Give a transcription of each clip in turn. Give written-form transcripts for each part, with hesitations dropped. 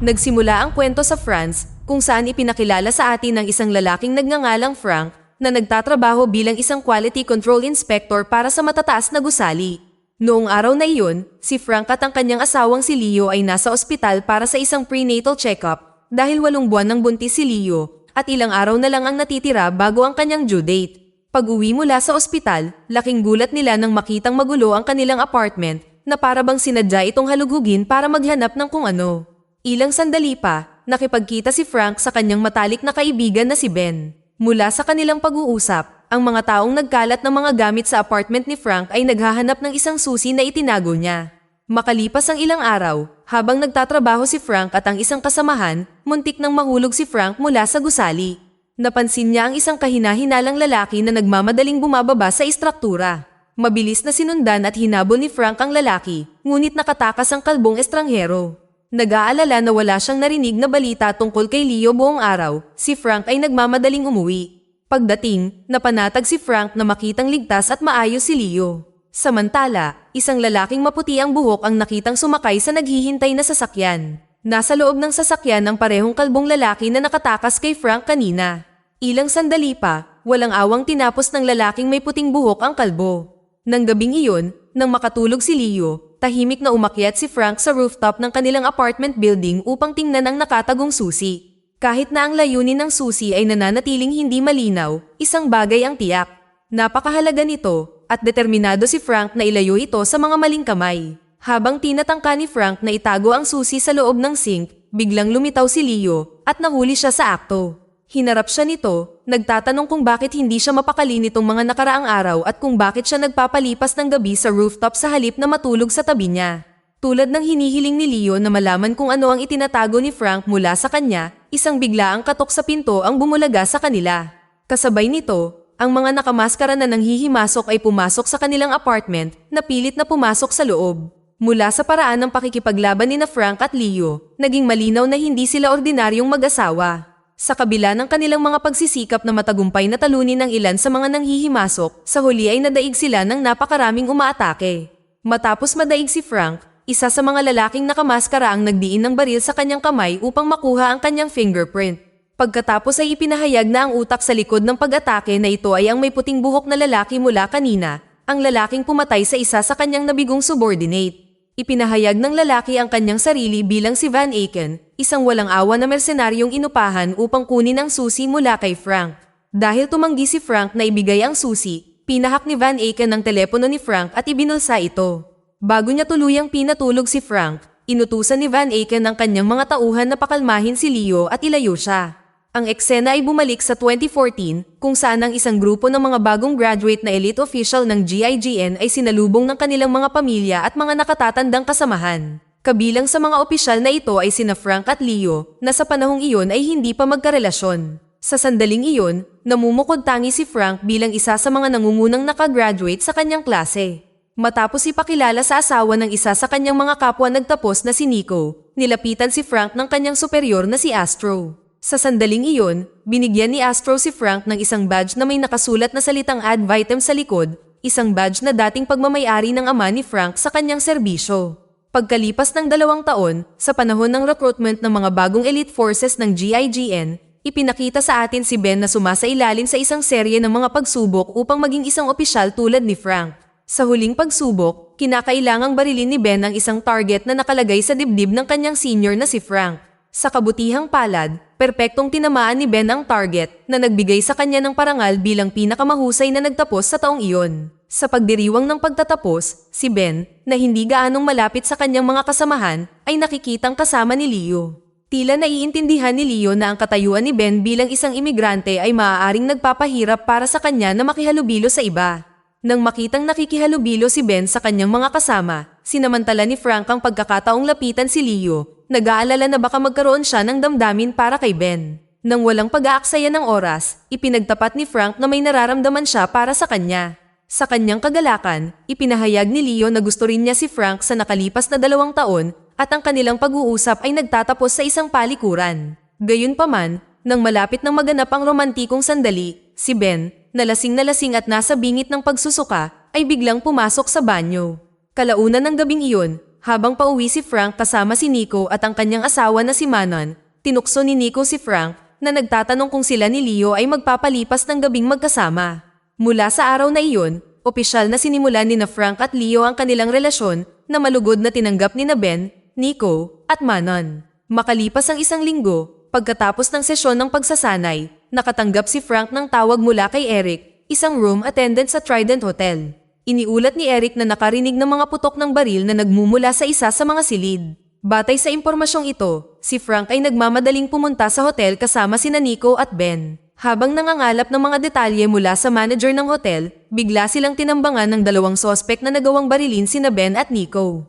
Nagsimula ang kwento sa France, kung saan ipinakilala sa atin ng isang lalaking nagngangalang Frank na nagtatrabaho bilang isang quality control inspector para sa matataas na gusali. Noong araw na iyon, si Frank at ang kanyang asawang si Leo ay nasa ospital para sa isang prenatal checkup dahil 8 buwan ng buntis si Leo at ilang araw na lang ang natitira bago ang kanyang due date. Pag-uwi mula sa ospital, laking gulat nila nang makitang magulo ang kanilang apartment na para bang sinadya itong halughugin para maghanap ng kung ano. Ilang sandali pa, nakipagkita si Frank sa kanyang matalik na kaibigan na si Ben. Mula sa kanilang pag-uusap, ang mga taong nagkalat ng mga gamit sa apartment ni Frank ay naghahanap ng isang susi na itinago niya. Makalipas ang ilang araw, habang nagtatrabaho si Frank at ang isang kasamahan, muntik nang mahulog si Frank mula sa gusali. Napansin niya ang isang kahina-hinalang lalaki na nagmamadaling bumababa sa istruktura. Mabilis na sinundan at hinabol ni Frank ang lalaki, ngunit nakatakas ang kalbong estranghero. Nag-aalala na wala siyang narinig na balita tungkol kay Leo buong araw, si Frank ay nagmamadaling umuwi. Pagdating, napanatag si Frank na makitang ligtas at maayos si Leo. Samantala, isang lalaking maputi ang buhok ang nakitang sumakay sa naghihintay na sasakyan. Nasa loob ng sasakyan ang parehong kalbong lalaki na nakatakas kay Frank kanina. Ilang sandali pa, walang awang tinapos ng lalaking may puting buhok ang kalbo. Nang gabing iyon, nang makatulog si Leo, tahimik na umakyat si Frank sa rooftop ng kanilang apartment building upang tingnan ang nakatagong susi. Kahit na ang layunin ng susi ay nananatiling hindi malinaw, isang bagay ang tiyak. Napakahalaga nito, at determinado si Frank na ilayo ito sa mga maling kamay. Habang tinatangka ni Frank na itago ang susi sa loob ng sink, biglang lumitaw si Leo at nahuli siya sa akto. Hinarap siya nito, nagtatanong kung bakit hindi siya mapakali nitong mga nakaraang araw at kung bakit siya nagpapalipas ng gabi sa rooftop sa halip na matulog sa tabi niya. Tulad ng hinihiling ni Leo na malaman kung ano ang itinatago ni Frank mula sa kanya, isang biglaang katok sa pinto ang bumulaga sa kanila. Kasabay nito, ang mga nakamaskara na nanghihimasok ay pumasok sa kanilang apartment na pilit na pumasok sa loob. Mula sa paraan ng pakikipaglaban ni na Frank at Leo, naging malinaw na hindi sila ordinaryong mag-asawa. Sa kabila ng kanilang mga pagsisikap na matagumpay na talunin ng ilan sa mga nanghihimasok, sa huli ay nadaig sila ng napakaraming umaatake. Matapos madaig si Frank, isa sa mga lalaking nakamaskara ang nagdiin ng baril sa kanyang kamay upang makuha ang kanyang fingerprint. Pagkatapos ay ipinahayag na ang utak sa likod ng pag-atake na ito ay ang may puting buhok na lalaki mula kanina, ang lalaking pumatay sa isa sa kanyang nabigong subordinate. Ipinahayag ng lalaki ang kanyang sarili bilang si Van Aken, isang walang awa na mersenaryong inupahan upang kunin ang susi mula kay Frank. Dahil tumanggi si Frank na ibigay ang susi, pinahak ni Van Aken ang telepono ni Frank at ibinulsa ito. Bago niya tuluyang pinatulog si Frank, inutusan ni Van Aken ang kanyang mga tauhan na pakalmahin si Leo at ilayo siya. Ang eksena ay bumalik sa 2014 kung saan ang isang grupo ng mga bagong graduate na elite official ng GIGN ay sinalubong ng kanilang mga pamilya at mga nakatatandang kasamahan. Kabilang sa mga opisyal na ito ay sina Frank at Leo na sa panahong iyon ay hindi pa magkarelasyon. Sa sandaling iyon, namumukod tangi si Frank bilang isa sa mga nangungunang nakagraduate sa kanyang klase. Matapos ipakilala sa asawa ng isa sa kanyang mga kapwa nagtapos na si Nico, nilapitan si Frank ng kanyang superior na si Astro. Sa sandaling iyon, binigyan ni Astro si Frank ng isang badge na may nakasulat na salitang ad vitem sa likod, isang badge na dating pagmamayari ng ama ni Frank sa kanyang serbisyo. Pagkalipas ng 2 taon, sa panahon ng recruitment ng mga bagong elite forces ng GIGN, ipinakita sa atin si Ben na sumasailalim sa isang serye ng mga pagsubok upang maging isang opisyal tulad ni Frank. Sa huling pagsubok, kinakailangang barilin ni Ben ang isang target na nakalagay sa dibdib ng kanyang senior na si Frank. Sa kabutihang palad, perpektong tinamaan ni Ben ang target na nagbigay sa kanya ng parangal bilang pinakamahusay na nagtapos sa taong iyon. Sa pagdiriwang ng pagtatapos, si Ben, na hindi gaanong malapit sa kanyang mga kasamahan, ay nakikitang kasama ni Leo. Tila naiintindihan ni Leo na ang katayuan ni Ben bilang isang imigrante ay maaaring nagpapahirap para sa kanya na makihalubilo sa iba. Nang makitang nakikihalubilo si Ben sa kanyang mga kasama, sinamantala ni Frank ang pagkakataong lapitan si Leo. Nag-aalala na baka magkaroon siya ng damdamin para kay Ben. Nang walang pag-aaksaya ng oras, ipinagtapat ni Frank na may nararamdaman siya para sa kanya. Sa kanyang kagalakan, ipinahayag ni Leo na gusto rin niya si Frank sa nakalipas na 2 taon at ang kanilang pag-uusap ay nagtatapos sa isang palikuran. Gayunpaman, nang malapit nang maganap ang romantikong sandali, si Ben, na lasing at nasa bingit ng pagsusuka, ay biglang pumasok sa banyo. Kalaunan ng gabing iyon, habang pauwi si Frank kasama si Nico at ang kanyang asawa na si Manon, tinukso ni Nico si Frank na nagtatanong kung sila ni Leo ay magpapalipas ng gabing magkasama. Mula sa araw na iyon, opisyal na sinimulan ni na Frank at Leo ang kanilang relasyon na malugod na tinanggap ni na Ben, Nico, at Manon. Makalipas ang isang linggo, pagkatapos ng sesyon ng pagsasanay, nakatanggap si Frank ng tawag mula kay Eric, isang room attendant sa Trident Hotel. Iniulat ni Eric na nakarinig ng mga putok ng baril na nagmumula sa isa sa mga silid. Batay sa impormasyong ito, si Frank ay nagmamadaling pumunta sa hotel kasama sina Nico at Ben. Habang nangangalap ng mga detalye mula sa manager ng hotel, bigla silang tinambangan ng dalawang sospek na nagawang barilin sina Ben at Nico.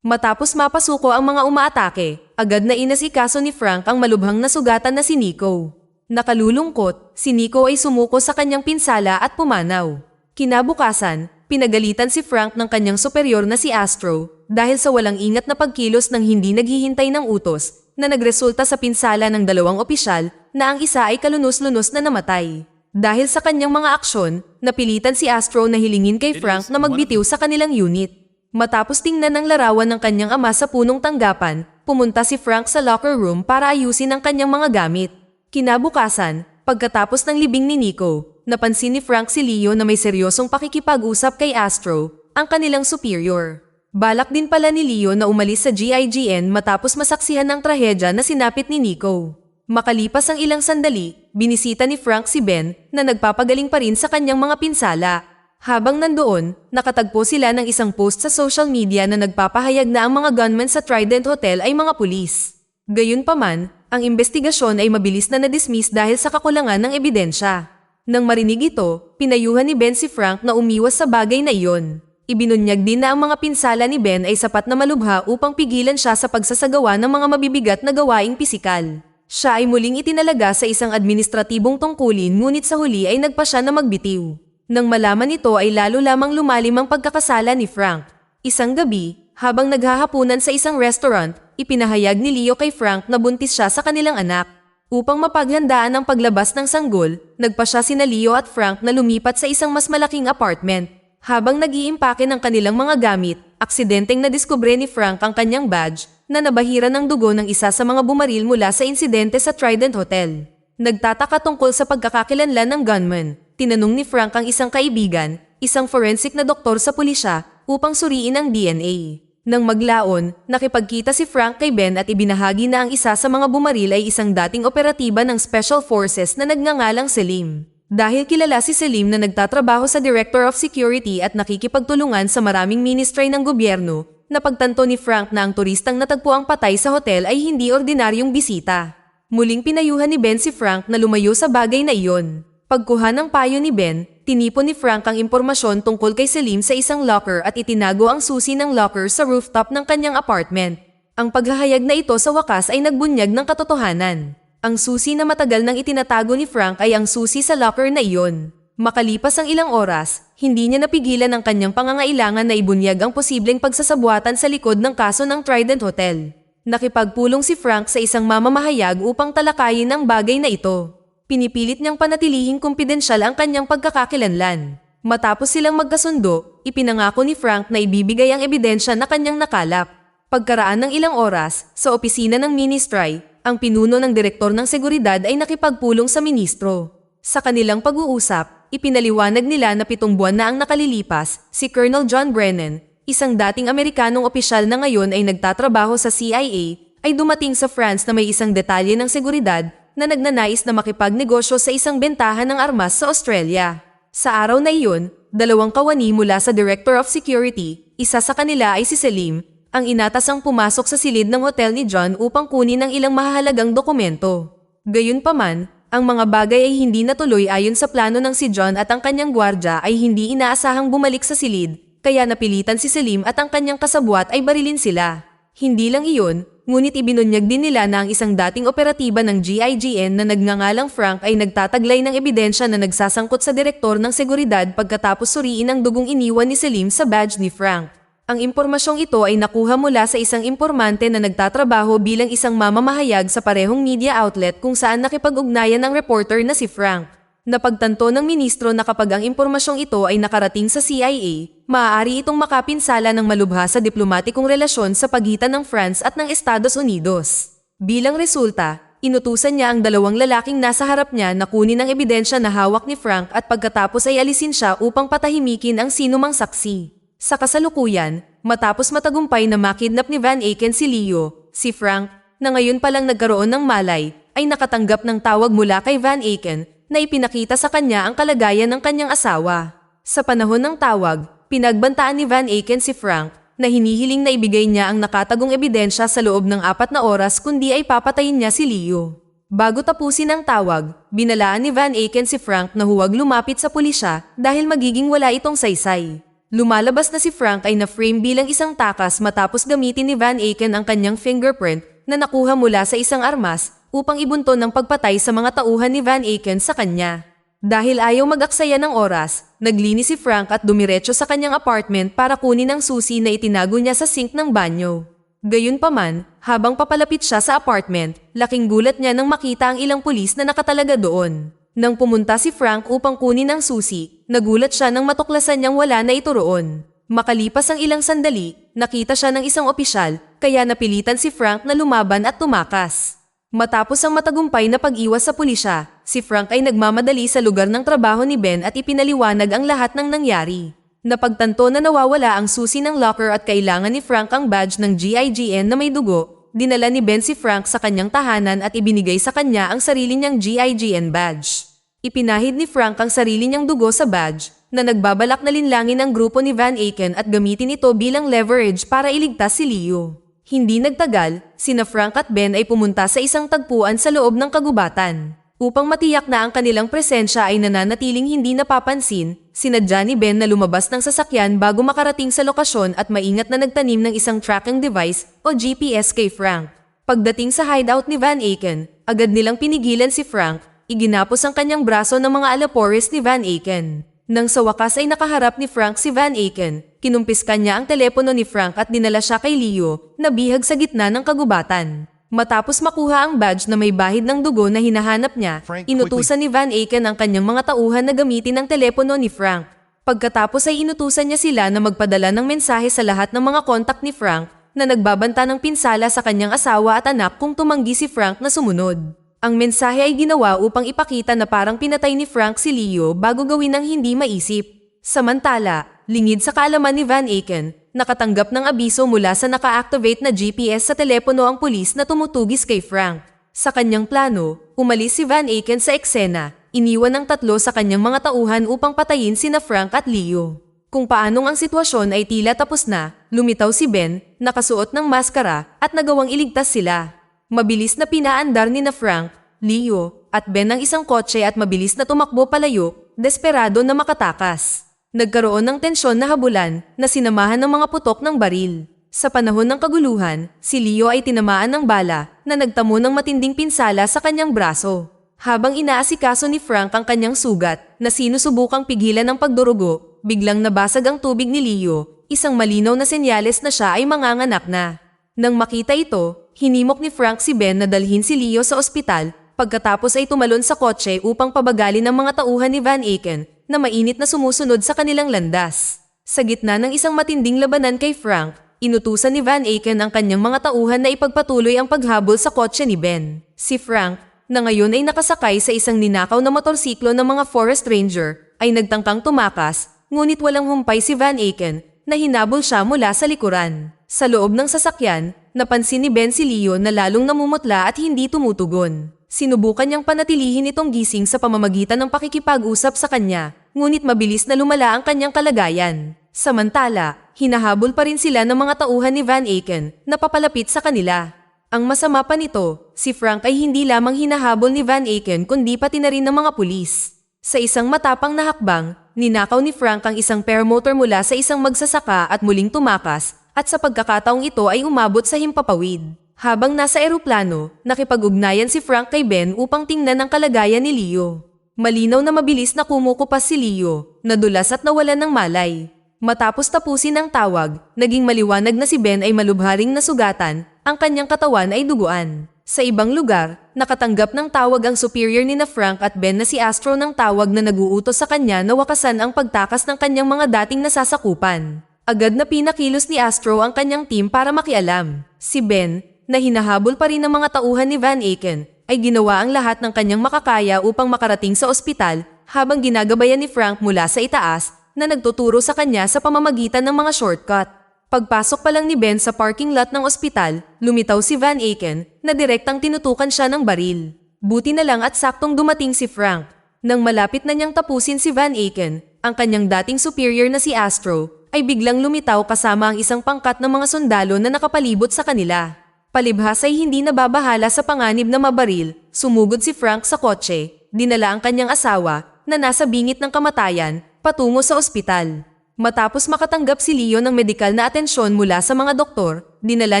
Matapos mapasuko ang mga umaatake, agad na inasikaso ni Frank ang malubhang nasugatan na si Nico. Nakalulungkot, si Nico ay sumuko sa kanyang pinsala at pumanaw. Kinabukasan, pinagalitan si Frank ng kanyang superior na si Astro dahil sa walang ingat na pagkilos ng hindi naghihintay ng utos na nagresulta sa pinsala ng dalawang opisyal na ang isa ay kalunos-lunos na namatay. Dahil sa kanyang mga aksyon, napilitan si Astro na hilingin kay Frank na magbitiw sa kanilang unit. Matapos tingnan ng larawan ng kanyang ama sa punong tanggapan, pumunta si Frank sa locker room para ayusin ang kanyang mga gamit. Kinabukasan, pagkatapos ng libing ni Nico, napansin ni Frank si Leo na may seryosong pakikipag-usap kay Astro, ang kanilang superior. Balak din pala ni Leo na umalis sa GIGN matapos masaksihan ang trahedya na sinapit ni Nico. Makalipas ang ilang sandali, binisita ni Frank si Ben na nagpapagaling pa rin sa kanyang mga pinsala. Habang nandoon, nakatagpo sila ng isang post sa social media na nagpapahayag na ang mga gunmen sa Trident Hotel ay mga pulis. Gayunpaman, ang investigasyon ay mabilis na na-dismiss dahil sa kakulangan ng ebidensya. Nang marinig ito, pinayuhan ni Ben si Frank na umiwas sa bagay na iyon. Ibinunyag din na ang mga pinsala ni Ben ay sapat na malubha upang pigilan siya sa pagsasagawa ng mga mabibigat na gawaing pisikal. Siya ay muling itinalaga sa isang administratibong tungkulin ngunit sa huli ay nagpa siya na magbitiw. Nang malaman ito ay lalo lamang lumalim ang pagkakasala ni Frank. Isang gabi, habang naghahapunan sa isang restaurant, ipinahayag ni Leo kay Frank na buntis siya sa kanilang anak. Upang mapaghandaan ang paglabas ng sanggol, nagpa siya sina Leo at Frank na lumipat sa isang mas malaking apartment. Habang nag-iimpake ng kanilang mga gamit, aksidenteng nadiskubre ni Frank ang kanyang badge na nabahira ng dugo ng isa sa mga bumaril mula sa insidente sa Trident Hotel. Nagtataka tungkol sa pagkakakilanlan ng gunman, tinanong ni Frank ang isang kaibigan, isang forensic na doktor sa pulisya, upang suriin ang DNA. Nang maglaon, nakipagkita si Frank kay Ben at ibinahagi na ang isa sa mga bumaril ay isang dating operatiba ng Special Forces na nagngangalang Selim. Dahil kilala si Selim na nagtatrabaho sa Director of Security at nakikipagtulungan sa maraming ministry ng gobyerno, napagtanto ni Frank na ang turistang natagpuang patay sa hotel ay hindi ordinaryong bisita. Muling pinayuhan ni Ben si Frank na lumayo sa bagay na iyon. Pagkuha ng payo ni Ben, tinipon ni Frank ang impormasyon tungkol kay Selim sa isang locker at itinago ang susi ng locker sa rooftop ng kanyang apartment. Ang paghahayag na ito sa wakas ay nagbunyag ng katotohanan. Ang susi na matagal nang itinatago ni Frank ay ang susi sa locker na iyon. Makalipas ang ilang oras, hindi niya napigilan ang kanyang pangangailangan na ibunyag ang posibleng pagsasabuatan sa likod ng kaso ng Trident Hotel. Nakipagpulong si Frank sa isang mamamahayag upang talakayin ang bagay na ito. Pinipilit niyang panatilihing kumpidensyal ang kanyang pagkakakilanlan. Matapos silang magkasundo, ipinangako ni Frank na ibibigay ang ebidensya na kanyang nakalap. Pagkaraan ng ilang oras, sa opisina ng ministry, ang pinuno ng direktor ng seguridad ay nakipagpulong sa ministro. Sa kanilang pag-uusap, ipinaliwanag nila na 7 buwan na ang nakalilipas, si Colonel John Brennan, isang dating Amerikanong opisyal na ngayon ay nagtatrabaho sa CIA, ay dumating sa France na may isang detalye ng seguridad na nagnanais na makipagnegosyo sa isang bentahan ng armas sa Australia. Sa araw na iyon, 2 kawani mula sa Director of Security, isa sa kanila ay si Selim, ang inatasang pumasok sa silid ng hotel ni John upang kunin ang ilang mahalagang dokumento. Gayunpaman, ang mga bagay ay hindi natuloy ayon sa plano ng si John at ang kanyang gwardya ay hindi inaasahang bumalik sa silid, kaya napilitan si Selim at ang kanyang kasabwat ay barilin sila. Hindi lang iyon, ngunit ibinunyag din nila na ang isang dating operatiba ng GIGN na nagngangalang Frank ay nagtataglay ng ebidensya na nagsasangkot sa direktor ng seguridad pagkatapos suriin ang dugong iniwan ni Selim sa badge ni Frank. Ang impormasyong ito ay nakuha mula sa isang impormante na nagtatrabaho bilang isang mamamahayag sa parehong media outlet kung saan nakipag-ugnayan ang reporter na si Frank. Napagtanto ng ministro na kapag ang impormasyong ito ay nakarating sa CIA, maaari itong makapinsala ng malubha sa diplomatikong relasyon sa pagitan ng France at ng Estados Unidos. Bilang resulta, inutusan niya ang dalawang lalaking nasa harap niya na kunin ang ebidensya na hawak ni Frank at pagkatapos ay alisin siya upang patahimikin ang sinumang saksi. Sa kasalukuyan, matapos matagumpay na makidnap ni Van Aken si Leo, si Frank, na ngayon palang nagkaroon ng malay, ay nakatanggap ng tawag mula kay Van Aken na ipinakita sa kanya ang kalagayan ng kanyang asawa. Sa panahon ng tawag, pinagbantaan ni Van Aken si Frank na hinihiling na ibigay niya ang nakatagong ebidensya sa loob ng 4 na oras kundi ay papatayin niya si Leo. Bago tapusin ang tawag, binalaan ni Van Aken si Frank na huwag lumapit sa pulisya dahil magiging wala itong saysay. Lumalabas na si Frank ay na-frame bilang isang takas matapos gamitin ni Van Aken ang kanyang fingerprint na nakuha mula sa isang armas upang ibunto ng pagpatay sa mga tauhan ni Van Aken sa kanya. Dahil ayaw mag-aksaya ng oras, naglinis si Frank at dumiretso sa kanyang apartment para kunin ang susi na itinago niya sa sink ng banyo. Gayunpaman, habang papalapit siya sa apartment, laking gulat niya nang makita ang ilang pulis na nakatalaga doon. Nang pumunta si Frank upang kunin ang susi, nagulat siya nang matuklasan niyang wala na ito roon. Makalipas ang ilang sandali, nakita siya ng isang opisyal, kaya napilitan si Frank na lumaban at tumakas. Matapos ang matagumpay na pag-iwas sa pulisya, si Frank ay nagmamadali sa lugar ng trabaho ni Ben at ipinaliwanag ang lahat ng nangyari. Napagtanto na nawawala ang susi ng locker at kailangan ni Frank ang badge ng GIGN na may dugo, dinala ni Ben si Frank sa kanyang tahanan at ibinigay sa kanya ang sarili niyang GIGN badge. Ipinahid ni Frank ang sarili niyang dugo sa badge, na nagbabalak na linlangin ang grupo ni Van Aken at gamitin ito bilang leverage para iligtas si Leo. Hindi nagtagal, sina Frank at Ben ay pumunta sa isang tagpuan sa loob ng kagubatan. Upang matiyak na ang kanilang presensya ay nananatiling hindi napapansin, sinadya ni Ben na lumabas ng sasakyan bago makarating sa lokasyon at maingat na nagtanim ng isang tracking device o GPS kay Frank. Pagdating sa hideout ni Van Aken, agad nilang pinigilan si Frank, iginapos ang kanyang braso ng mga alapores ni Van Aken. Nang sa wakas ay nakaharap ni Frank si Van Aken, kinumpiskan niya ang telepono ni Frank at dinala siya kay Leo na bihag sa gitna ng kagubatan. Matapos makuha ang badge na may bahid ng dugo na hinahanap niya, inutusan ni Van Aken ang kanyang mga tauhan na gamitin ang telepono ni Frank. Pagkatapos ay inutusan niya sila na magpadala ng mensahe sa lahat ng mga kontak ni Frank na nagbabanta ng pinsala sa kanyang asawa at anak kung tumanggi si Frank na sumunod. Ang mensahe ay ginawa upang ipakita na parang pinatay ni Frank si Leo bago gawin ng hindi maisip. Samantala, lingid sa kaalaman ni Van Aken, nakatanggap ng abiso mula sa naka-activate na GPS sa telepono ang pulis na tumutugis kay Frank. Sa kanyang plano, umalis si Van Aken sa eksena, iniwan ng 3 sa kanyang mga tauhan upang patayin sina Frank at Leo. Kung paanong ang sitwasyon ay tila tapos na, lumitaw si Ben, nakasuot ng maskara, at nagawang iligtas sila. Mabilis na pinaandar ni na Frank, Leo, at Ben ang isang kotse at mabilis na tumakbo palayo, desperado na makatakas. Nagkaroon ng tensyon na habulan na sinamahan ng mga putok ng baril. Sa panahon ng kaguluhan, si Leo ay tinamaan ng bala na nagtamo ng matinding pinsala sa kanyang braso. Habang inaasikaso ni Frank ang kanyang sugat na sinusubukang pigilan ng pagdurugo, biglang nabasag ang tubig ni Leo, isang malinaw na senyales na siya ay manganganak na. Nang makita ito, hinimok ni Frank si Ben na dalhin si Leo sa ospital, pagkatapos ay tumalon sa kotse upang pabagalin ang mga tauhan ni Van Aken na mainit na sumusunod sa kanilang landas. Sa gitna ng isang matinding labanan kay Frank, inutusan ni Van Aken ang kanyang mga tauhan na ipagpatuloy ang paghabol sa kotse ni Ben. Si Frank, na ngayon ay nakasakay sa isang ninakaw na motorsiklo ng mga forest ranger, ay nagtangkang tumakas, ngunit walang humpay si Van Aken na hinabol siya mula sa likuran. Sa loob ng sasakyan, napansin ni Ben si Leo na lalong namumutla at hindi tumutugon. Sinubukan niyang panatilihin itong gising sa pamamagitan ng pakikipag-usap sa kanya, ngunit mabilis na lumala ang kanyang kalagayan. Samantala, hinahabol pa rin sila ng mga tauhan ni Van Aken na papalapit sa kanila. Ang masama pa nito, si Frank ay hindi lamang hinahabol ni Van Aken kundi pati na rin ng mga pulis. Sa isang matapang na hakbang, ninakaw ni Frank ang isang paramotor mula sa isang magsasaka at muling tumakas, at sa pagkakataong ito ay umabot sa himpapawid. Habang nasa eroplano, nakipag-ugnayan si Frank kay Ben upang tingnan ang kalagayan ni Leo. Malinaw na mabilis na kumukupas si Leo, nadulas at nawalan ng malay. Matapos tapusin ang tawag, naging maliwanag na si Ben ay malubharing nasugatan, ang kanyang katawan ay duguan. Sa ibang lugar, nakatanggap ng tawag ang superior ni na Frank at Ben na si Astro ng tawag na naguutos sa kanya na wakasan ang pagtakas ng kanyang mga dating nasasakupan. Agad na pinakilos ni Astro ang kanyang team para makialam. Si Ben, na hinahabol pa rin ng mga tauhan ni Van Aken, ay ginawa ang lahat ng kanyang makakaya upang makarating sa ospital habang ginagabayan ni Frank mula sa itaas na nagtuturo sa kanya sa pamamagitan ng mga shortcut. Pagpasok pa lang ni Ben sa parking lot ng ospital, lumitaw si Van Aken na direktang tinutukan siya ng baril. Buti na lang at saktong dumating si Frank. Nang malapit na niyang tapusin si Van Aken, ang kanyang dating superior na si Astro ay biglang lumitaw kasama ang isang pangkat ng mga sundalo na nakapalibot sa kanila. Palibhas ay hindi nababahala sa panganib na mabaril, sumugod si Frank sa kotse, dinala ang kanyang asawa na nasa bingit ng kamatayan patungo sa ospital. Matapos makatanggap si Leo ng medikal na atensyon mula sa mga doktor, dinala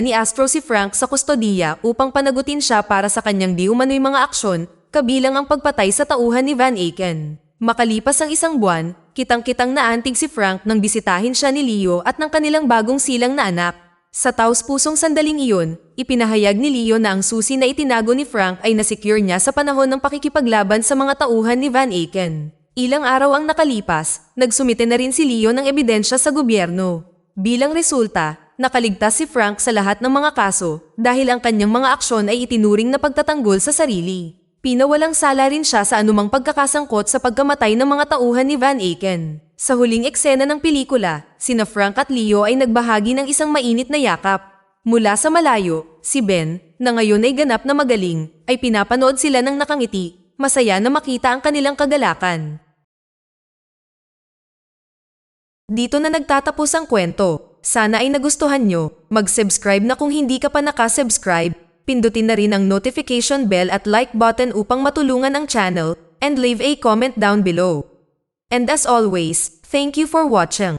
ni Astro si Frank sa kustodiya upang panagutin siya para sa kanyang di umano'y mga aksyon, kabilang ang pagpatay sa tauhan ni Van Aken. Makalipas ang isang buwan, kitang-kitang naantig si Frank nang bisitahin siya ni Leo at ng kanilang bagong silang na anak. Sa taus-pusong sandaling iyon, ipinahayag ni Leo na ang susi na itinago ni Frank ay nasecure niya sa panahon ng pakikipaglaban sa mga tauhan ni Van Aken. Ilang araw ang nakalipas, nagsumite na rin si Leo ng ebidensya sa gobyerno. Bilang resulta, nakaligtas si Frank sa lahat ng mga kaso dahil ang kanyang mga aksyon ay itinuring na pagtatanggol sa sarili. Pinawalang sala rin siya sa anumang pagkakasangkot sa pagkamatay ng mga tauhan ni Van Aken. Sa huling eksena ng pelikula, sina Frank at Leo ay nagbahagi ng isang mainit na yakap. Mula sa malayo, si Ben, na ngayon ay ganap na magaling, ay pinapanood sila ng nakangiti, masaya na makita ang kanilang kagalakan. Dito na nagtatapos ang kwento. Sana ay nagustuhan nyo. Mag-subscribe na kung hindi ka pa nakasubscribe. Pindutin na rin ang notification bell at like button upang matulungan ang channel, and leave a comment down below. And as always, thank you for watching.